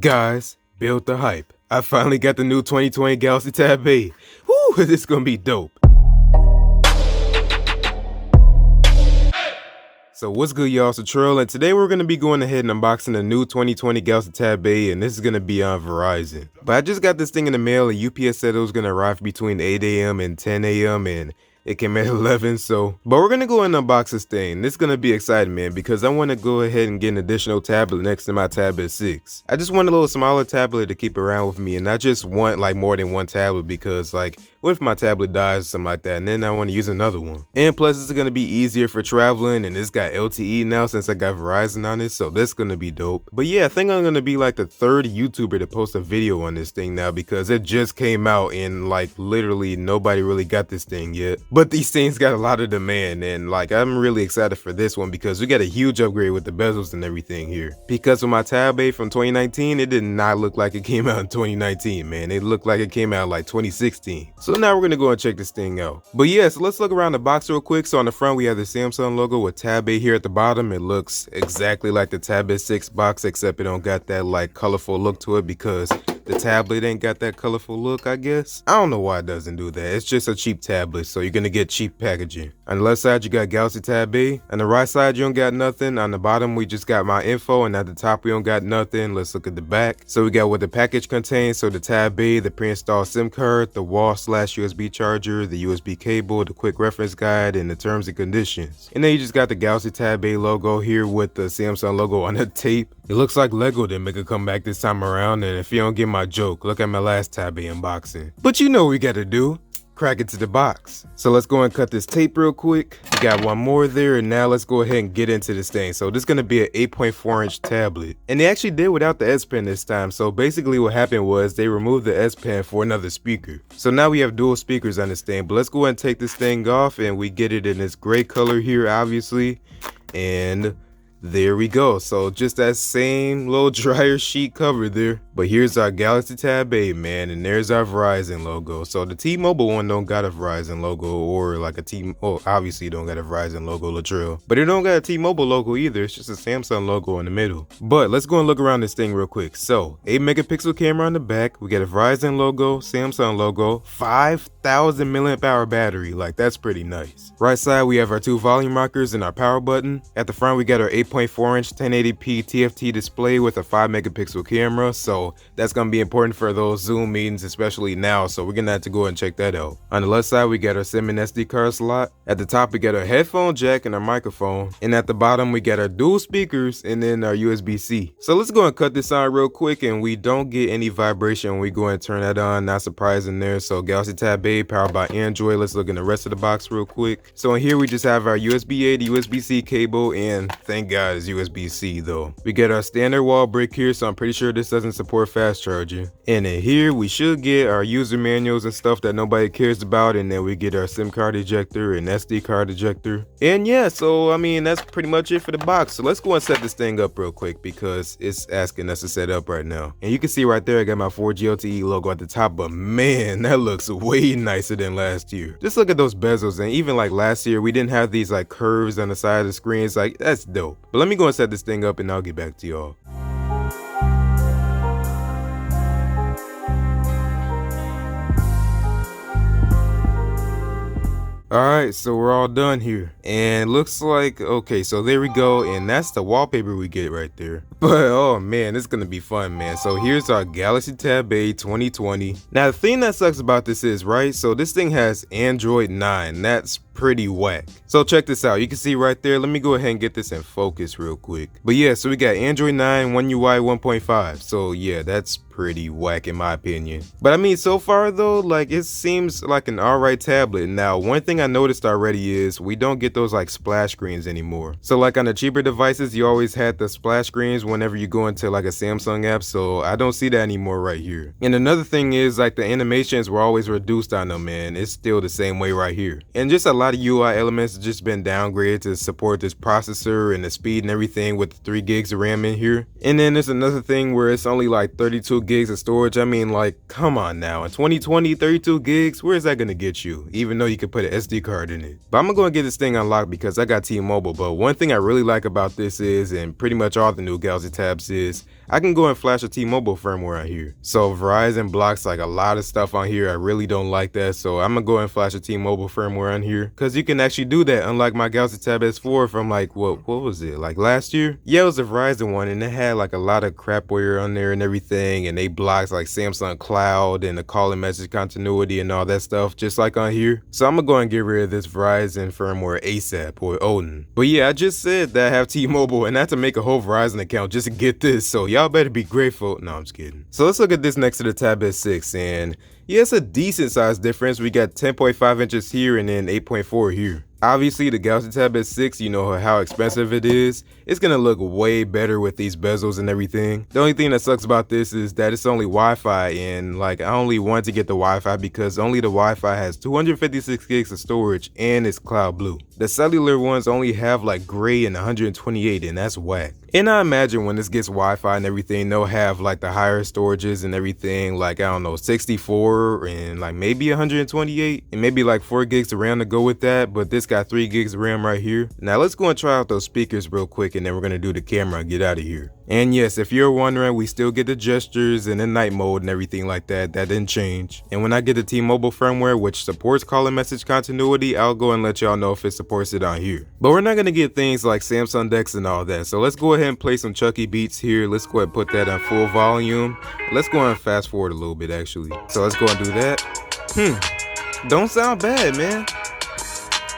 Guys, build the hype. I finally got the new 2020 Galaxy Tab A. Woo, this is gonna be dope. So what's good, y'all? It's Latrell, and today we're gonna be going ahead and unboxing the new 2020 Galaxy Tab A, and this is gonna be on Verizon. But I just got this thing in the mail, and UPS said it was gonna arrive between 8 a.m. and 10 a.m. and it came at 11, but we're gonna go and unbox this thing. This is gonna be exciting, man, because I wanna go ahead and get an additional tablet next to my tablet 6. I just want a little smaller tablet to keep around with me, and I just want like more than one tablet because like, what if my tablet dies or something like that, and then I want to use another one? And plus, it's gonna be easier for traveling, and it's got LTE now since I got Verizon on it, so that's gonna be dope. But yeah, I think I'm gonna be like the third YouTuber to post a video on this thing now because it just came out and like literally nobody really got this thing yet. But these things got a lot of demand, and like I'm really excited for this one because we got a huge upgrade with the bezels and everything here. Because with my Tab A from 2019, it did not look like it came out in 2019, man. It looked like it came out like 2016. So now we're gonna go and check this thing out. But yeah, so let's look around the box real quick. So on the front we have the Samsung logo with Tab A here at the bottom. It looks exactly like the Tab A6 box, except it don't got that like colorful look to it because the tablet ain't got that colorful look, I guess. I don't know why it doesn't do that. It's just a cheap tablet, so you're gonna get cheap packaging. On the left side, you got Galaxy Tab A. On the right side, you don't got nothing. On the bottom, we just got my info, and at the top, we don't got nothing. Let's look at the back. So we got what the package contains. So the Tab A, the pre-installed SIM card, the wall/USB charger, the USB cable, the quick reference guide, and the terms and conditions. And then you just got the Galaxy Tab A logo here with the Samsung logo on the tape. It looks like Lego didn't make a comeback this time around, and if you don't get my joke, look at my last Tab A unboxing. But you know what we gotta do. Crack it to the box. So let's go and cut this tape real quick. We got one more there, and now let's go ahead and get into this thing. So this is gonna be an 8.4-inch tablet, and they actually did without the S Pen this time. So basically what happened was they removed the S Pen for another speaker. So now we have dual speakers on this thing. But let's go ahead and take this thing off, and we get it in this gray color here, obviously, and there we go. So just that same little dryer sheet cover there. But here's our Galaxy Tab A, man, and there's our Verizon logo. So the T-Mobile one don't got a Verizon logo, or like a obviously don't got a Verizon logo, Latrell. But it don't got a T-Mobile logo either. It's just a Samsung logo in the middle. But let's go and look around this thing real quick. So 8-megapixel camera on the back. We got a Verizon logo, Samsung logo, 5,000 milliamp hour battery. Like, that's pretty nice. Right side, we have our 2 volume rockers and our power button. At the front, we got our 8.4-inch 1080p TFT display with a 5-megapixel camera. So that's gonna be important for those Zoom meetings, especially now, so we're gonna have to go and check that out. On the left side, we got our SIM and SD card slot. At the top, we got our headphone jack and our microphone, and at the bottom we got our dual speakers and then our USB-C. So let's go and cut this on real quick, and we don't get any vibration when we go and turn that on. Not surprising there. So Galaxy Tab A powered by Android. Let's look in the rest of the box real quick. So in here we just have our USB-A to USB-C cable, and thank God it's USB-C though. We get our standard wall brick here, so I'm pretty sure this doesn't support fast charging. And in here we should get our user manuals and stuff that nobody cares about, and then we get our SIM card ejector and SD card ejector. And yeah, so I mean that's pretty much it for the box. So let's go and set this thing up real quick because it's asking us to set up right now. And you can see right there I got my 4G LTE logo at the top, but man, that looks way nicer than last year. Just look at those bezels, and even like last year we didn't have these like curves on the side of the screens. Like, that's dope. But let me go and set this thing up and I'll get back to y'all. Alright, so we're all done here, and looks like, okay, so there we go, and that's the wallpaper we get right there. But oh man, it's gonna be fun, man. So here's our Galaxy Tab A 2020. Now the thing that sucks about this is, right, so this thing has Android 9. That's pretty whack. So check this out. You can see right there. Let me go ahead and get this in focus real quick. But yeah, so we got Android 9, One UI 1.5. So yeah, that's pretty whack in my opinion. But I mean, so far though, like it seems like an alright tablet. Now, one thing I noticed already is we don't get those like splash screens anymore. So like on the cheaper devices, you always had the splash screens whenever you go into like a Samsung app. So I don't see that anymore right here. And another thing is like the animations were always reduced on them, man. It's still the same way right here. And just a lot of UI elements have just been downgraded to support this processor and the speed and everything with the 3 gigs of RAM in here. And then there's another thing where it's only like 32 gigs of storage. I mean, like, come on now, in 2020, 32 gigs, where is that gonna get you? Even though you could put an SD card in it. But I'm gonna go and get this thing unlocked because I got T-Mobile. But one thing I really like about this is, and pretty much all the new Galaxy Tabs is, I can go and flash a T-Mobile firmware on here. So Verizon blocks like a lot of stuff on here. I really don't like that. So I'm gonna go and flash a T-Mobile firmware on here because you can actually do that, unlike my Galaxy Tab S4 from like, what was it, like last year? Yeah, it was a Verizon one, and it had like a lot of crapware on there and everything, and they blocked like Samsung Cloud and the call and message continuity and all that stuff, just like on here. So I'm gonna go and get rid of this Verizon firmware ASAP, or Odin. But yeah, I just said that I have T-Mobile and I had to make a whole Verizon account just to get this, so y'all better be grateful. No, I'm just kidding. So let's look at this next to the Tab S6, and yeah, it's a decent size difference. We got 10.5 inches here and then 8.4 here. Obviously, the Galaxy Tab S6, you know how expensive it is. It's gonna look way better with these bezels and everything. The only thing that sucks about this is that it's only Wi-Fi, and like I only want to get the Wi-Fi because only the Wi-Fi has 256 gigs of storage and it's Cloud Blue. The cellular ones only have like gray and 128, and that's whack. And I imagine when this gets Wi-Fi and everything, they'll have like the higher storages and everything, like I don't know, 64 and like maybe 128 and maybe like 4 gigs of RAM to go with that, but this got 3 gigs of RAM right here. Now let's go and try out those speakers real quick, and then we're gonna do the camera and get out of here. And yes, if you're wondering, we still get the gestures and the night mode and everything like that. That didn't change. And when I get the T-Mobile firmware, which supports call and message continuity, I'll go and let y'all know if it supports it on here. But we're not gonna get things like Samsung Dex and all that. So let's go ahead and play some Chucky beats here. Let's go ahead and put that on full volume. Let's go and fast forward a little bit actually. So let's go and do that. Don't sound bad, man.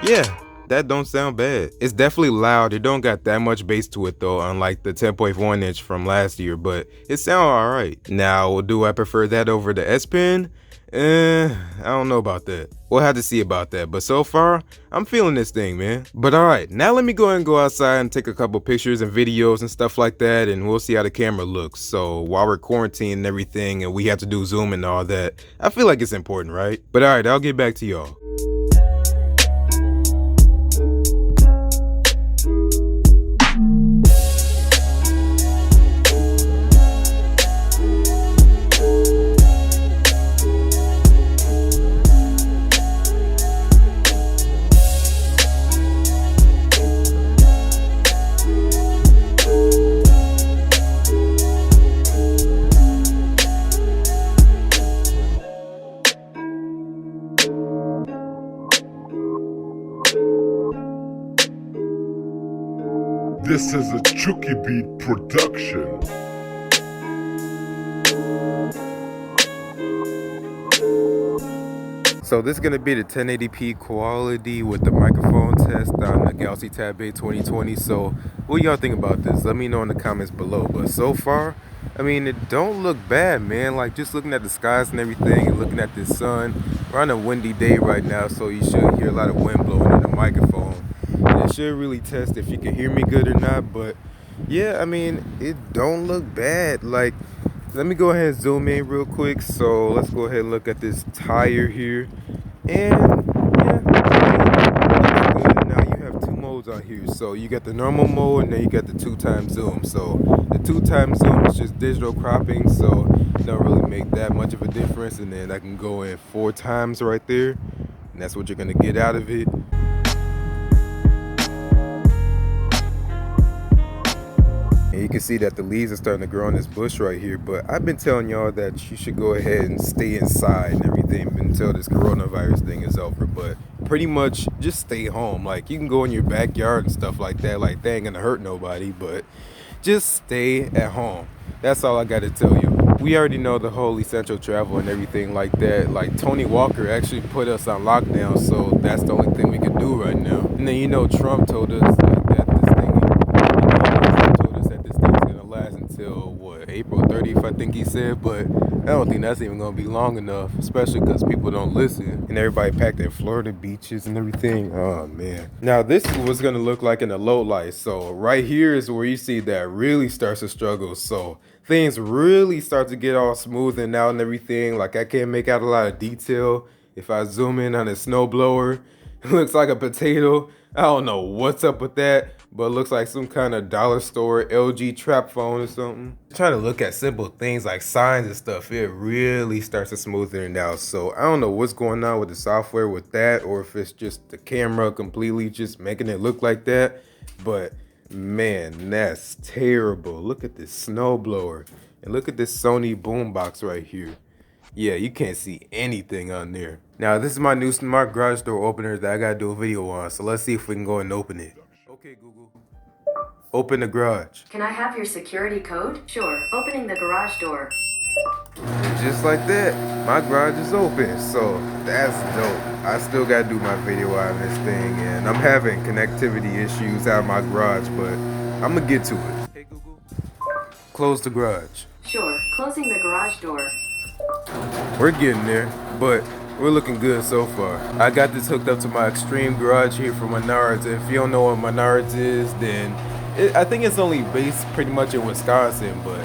Yeah, that don't sound bad. It's definitely loud. It don't got that much bass to it though, unlike the 10.1 inch from last year, but it sound alright. Now, do I prefer that over the S Pen? I don't know about that. We'll have to see about that, but so far, I'm feeling this thing, man. But alright, now let me go and go outside and take a couple pictures and videos and stuff like that, and we'll see how the camera looks. So while we're quarantined and everything, and we have to do Zoom and all that, I feel like it's important, right? But alright, I'll get back to y'all. This is a Chucky Beat production. So this is going to be the 1080p quality with the microphone test on the Galaxy Tab A 2020. So what y'all think about this? Let me know in the comments below. But so far, I mean, it don't look bad, man. Like just looking at the skies and everything and looking at the sun. We're on a windy day right now, so you should hear a lot of wind blowing in the microphone. And it should really test if you can hear me good or not. But yeah, I mean, it don't look bad. Like, let me go ahead and zoom in real quick. So let's go ahead and look at this tire here. And yeah, looks good. Now you have 2 modes on here. So you got the normal mode and then you got the 2x zoom. So the 2x zoom is just digital cropping, so it don't really make that much of a difference. And then I can go in 4 times right there, and that's what you're gonna get out of it. And you can see that the leaves are starting to grow on this bush right here. But I've been telling y'all that you should go ahead and stay inside and everything until this coronavirus thing is over. But pretty much just stay home. Like, you can go in your backyard and stuff like that. Like, they ain't gonna hurt nobody, but just stay at home. That's all I gotta tell you. We already know the whole essential travel and everything like that. Like, Tony Walker actually put us on lockdown, so that's the only thing we can do right now. And then, you know, Trump told us like that this thing, until what, April 30th, I think he said, but I don't think that's even gonna be long enough, especially because people don't listen and everybody packed at Florida beaches and everything. Oh man. Now this is what's gonna look like in the low light. So right here is where you see that really starts to struggle. So things really start to get all smoothened out and everything. Like I can't make out a lot of detail. If I zoom in on a snowblower, Looks like a potato. I don't know what's up with that, but it looks like some kind of dollar store LG trap phone or something. Trying to look at simple things like signs and stuff, it really starts to smoothen it out. So I don't know what's going on with the software with that, or if it's just the camera completely just making it look like that. But man, that's terrible. Look at this snowblower, and look at this Sony boombox right here. Yeah, you can't see anything on there. Now, this is my new smart garage door opener that I gotta do a video on, so let's see if we can go and open it. Okay, Google. Open the garage. Can I have your security code? Sure. Opening the garage door. And just like that, my garage is open, so that's dope. I still gotta do my video on this thing, and I'm having connectivity issues out of my garage, but I'm gonna get to it. Hey, Google. Close the garage. Sure. Closing the garage door. We're getting there, but we're looking good so far. I got this hooked up to my Extreme garage here from Menards. If you don't know what Menards is, then I think it's only based pretty much in Wisconsin, but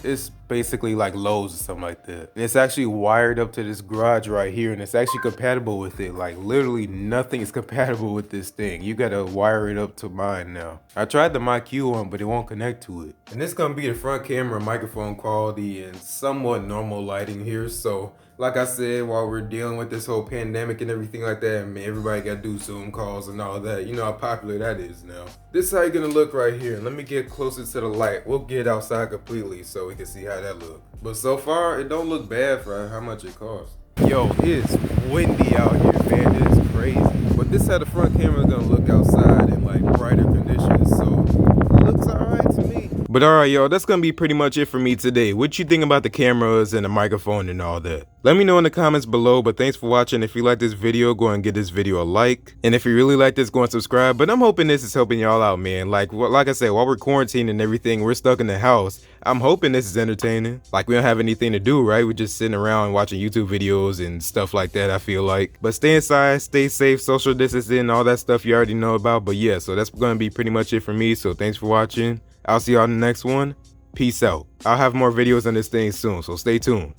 it's basically like Lowe's or something like that. And it's actually wired up to this garage right here, and it's actually compatible with it. Like literally nothing is compatible with this thing. You gotta wire it up to mine now. I tried the MyQ one, but it won't connect to it. And this is gonna be the front camera microphone quality and somewhat normal lighting here. So like I said, while we're dealing with this whole pandemic and everything like that, I mean, everybody gotta do Zoom calls and all that. You know how popular that is now. This is how you're gonna look right here. Let me get closer to the light. We'll get outside completely so we can see how that looks. But so far, it don't look bad for how much it costs. Yo, it's windy out here, man. It is crazy. But this is how the front camera is gonna look outside in like brighter conditions. So it looks alright to me. But alright, yo, that's gonna be pretty much it for me today. What you think about the cameras and the microphone and all that? Let me know in the comments below, but thanks for watching. If you like this video, go and give this video a like. And if you really like this, go and subscribe. But I'm hoping this is helping y'all out, man. Like I said, while we're quarantined and everything, we're stuck in the house. I'm hoping this is entertaining. Like we don't have anything to do, right? We're just sitting around watching YouTube videos and stuff like that, I feel like. But stay inside, stay safe, social distancing, all that stuff you already know about. But yeah, so that's gonna be pretty much it for me. So thanks for watching. I'll see y'all in the next one. Peace out. I'll have more videos on this thing soon, so stay tuned.